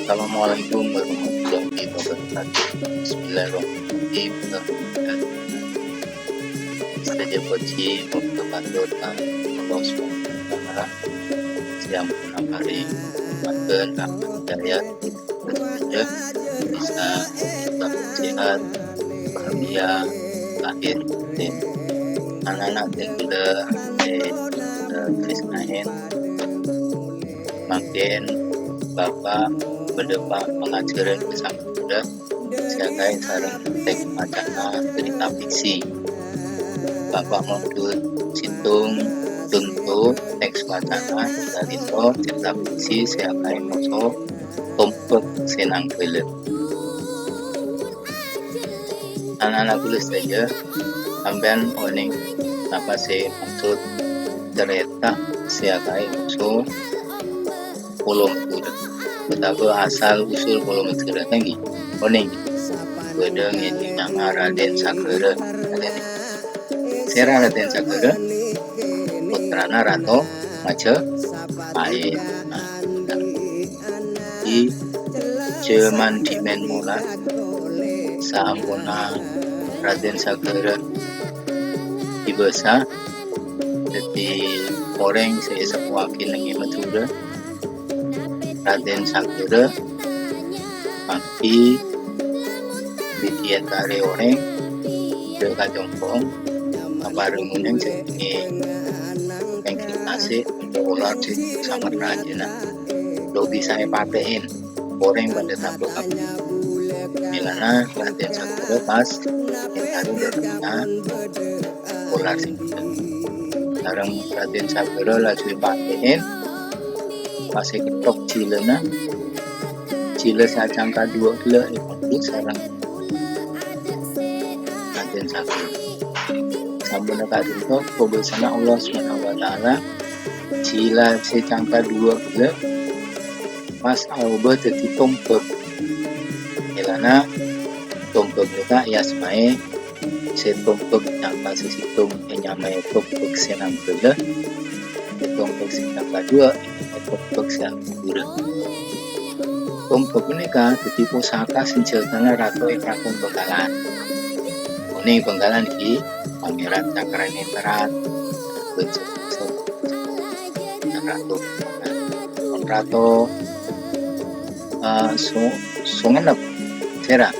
Assalamualaikum warahmatullahi wabarakatuh. Bismillahirrahmanirrahim. Saja puji untuk tentang Allah SWT yang menambari makan rahmat hidayah saja bisa tetap sehat, bahagia, lahir dan anak-anak yang kita Krisnain makin Bapak berdepan pengajaran bersama muda sebagai sarang teks macana cerita fiksi. Bapak modul situng tentu teks macana dari cerita fiksi sebagai moso tompek senang bela. Anak-anak tulis saja sampean oning apa sih maksud cerita sebagai moso kolom muda. Betapa asal usul kolom muda tinggi oning bedeng ini nama Raden Sagara Sera Raden Sagara putrana Rato Majapahit di zaman dimen mula sampuna Raden Sagara dibesa jadi orang saya sewakil nengi Madura Raden Sagara maki bidian kare orang dekat jongkong kabarungun yang jadi pengkritasi ular di sangat rajin lo bisa patein orang pada tampil milana Raden Sagara pas yang tadi berkena ular sih sekarang Raden Sagara lagi patein masih ketok cilena cile sacangka dua gila itu sarang Raden Sagara sambung dekat itu kebesaran Allah SWT cila sacangka dua gila pas alba jadi tompek ilana tompek kita ya semai setompek cangka sesitung nyamai tompek senang gila tompek sacangka dua tompek senang gila tompek ini kan jadi pusaka senjatanya Ratu Praton Benggalan ini Benggalan ini Pangeran Cakraningrat Ratu sungenep Sera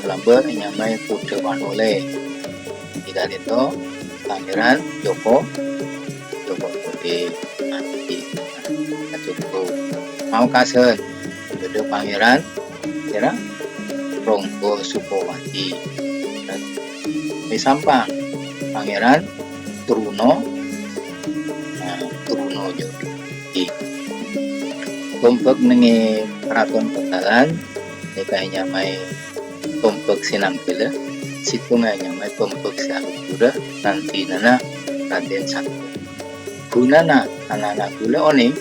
lambat nyamai kuda wanole tidak itu Pangeran Joko Putih Joko mau kasen ada Pangeran Sera Ronggo Sukowati sampang Pangeran Truno Jodi tompek nengi Keraton Benggalan kayaknya mai tompek sinambela situngnya mai tompek siapura nanti nana Raden Sagara gunana anak-anak gula oning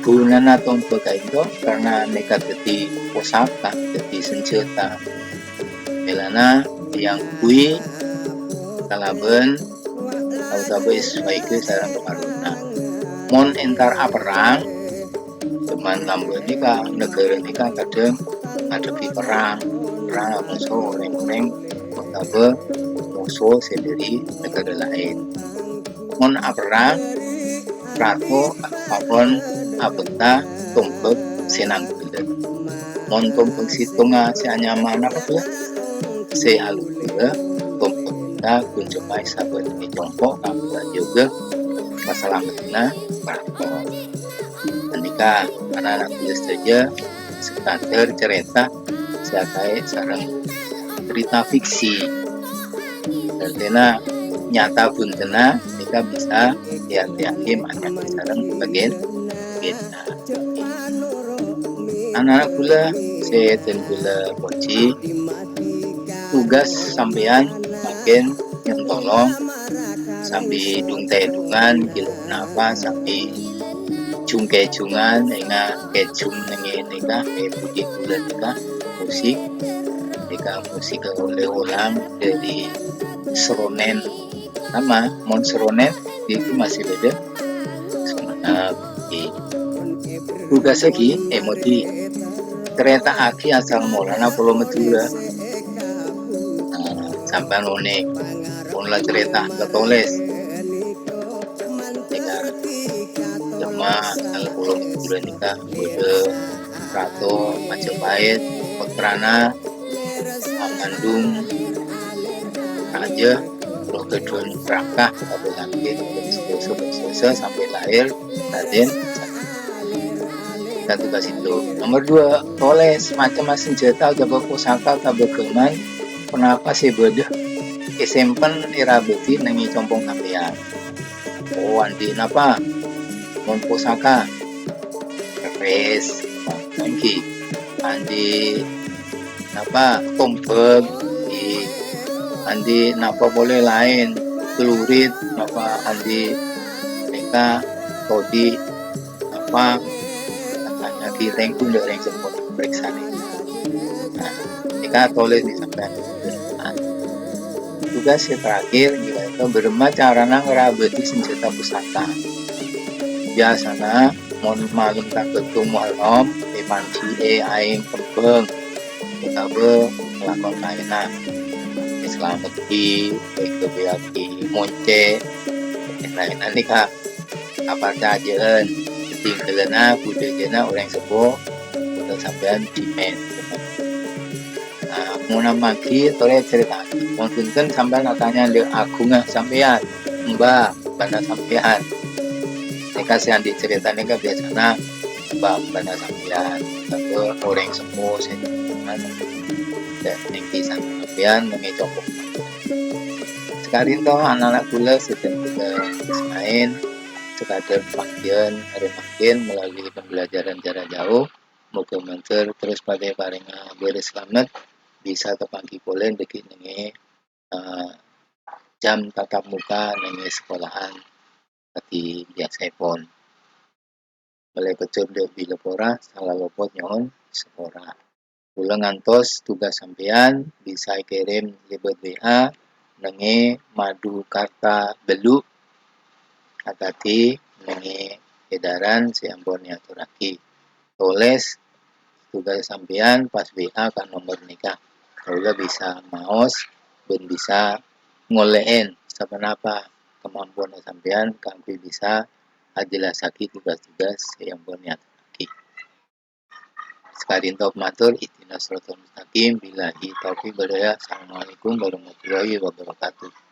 gunana tompek itu karena nekat jadi pusaka jadi senjata melana yang kui kalaben tahu sebagai sarang kemaruna mon entar perang teman lambun ini kan negara ini kan kadang ngadepi perang musuh orang-orang tahu musuh sendiri negara lain mon perang ratu apapun abenta tumpek senang gila mon tumpek situnga si anyaman apa tuh si alura tumpek kita kunjungai sahabat ini jongkok kapal juga masalah mengenai praktek ketika anak-anak tulis saja sekadar cerita terkait sarang cerita fiksi dan nyata pun kena kita bisa hati-hati macam sarang bagian kita anak-anak pula saya dan pula poci tugas sampean makin yang tolong sambil dung-dung kenapa sambil jungke-jungan enggak kecung nenga budi bulan musik oleh orang dari seronen nama mon seronen itu masih beda tugas lagi emoti kereta aki asal mulanya Pulau Madura sampai none pun cerita ketulis dengan jemaah asal Pulau Madura nikah bude Prato Majapahit Putrana Amandung Raja Rokedun Rakah sampai langit berselesai sampai lahir Raden dan tugas itu. Nomor 2 tulis macam-macam senjata atau pusaka atau geman kenapa sih beda kesimpan irabeti nengi compong sampean. Oh andi napa mon pusaka keris mangki andi napa tombek di andi napa boleh lain celurit napa andi mereka todi apa katanya di rengku dari yang sempat periksa nih. Nah mereka tulis nih sampai tugas yang terakhir yaitu berma carana ngerabeti senjata pusaka. Biasanya mon malum tak ketum malam di panci aing kembang kita melakukan layanan selamat di kebiaki monce yang lain nih kak apa saja tinggalnya budayanya orang sepuh untuk sampean cimen. Nah mau maki tolong cerita mungkin sampean katanya dia agungan sampean mbak bana sampean mereka sih yang diceritakan kan biasanya mbak bana sampean atau orang sepuh seniman dan tinggi sampean mengecokok sekali toh anak-anak kula sedang main sekadar makin melalui pembelajaran jarak jauh moga mentor terus pada paringa beres selamat bisa terpanggi polen deki nengi jam tatap muka nengi sekolahan di biasa pon mulai kecil de bila pora salah lopot nyon sepora ulang ngantos tugas sampean bisa kirim lewat WA nengi madu kata beluk atati nengi edaran si Ambon Yaturaki tulis tugas sampean pas WA kan nomor nikah kalau bisa maos dan bisa ngolein sebenapa kemampuan sampean kami bisa ajelasaki tugas-tugas yang punya Yaturaki sekali top matur itina suratul mustaqim billahi taufiq walhidayah. Assalamualaikum warahmatullahi wabarakatuh.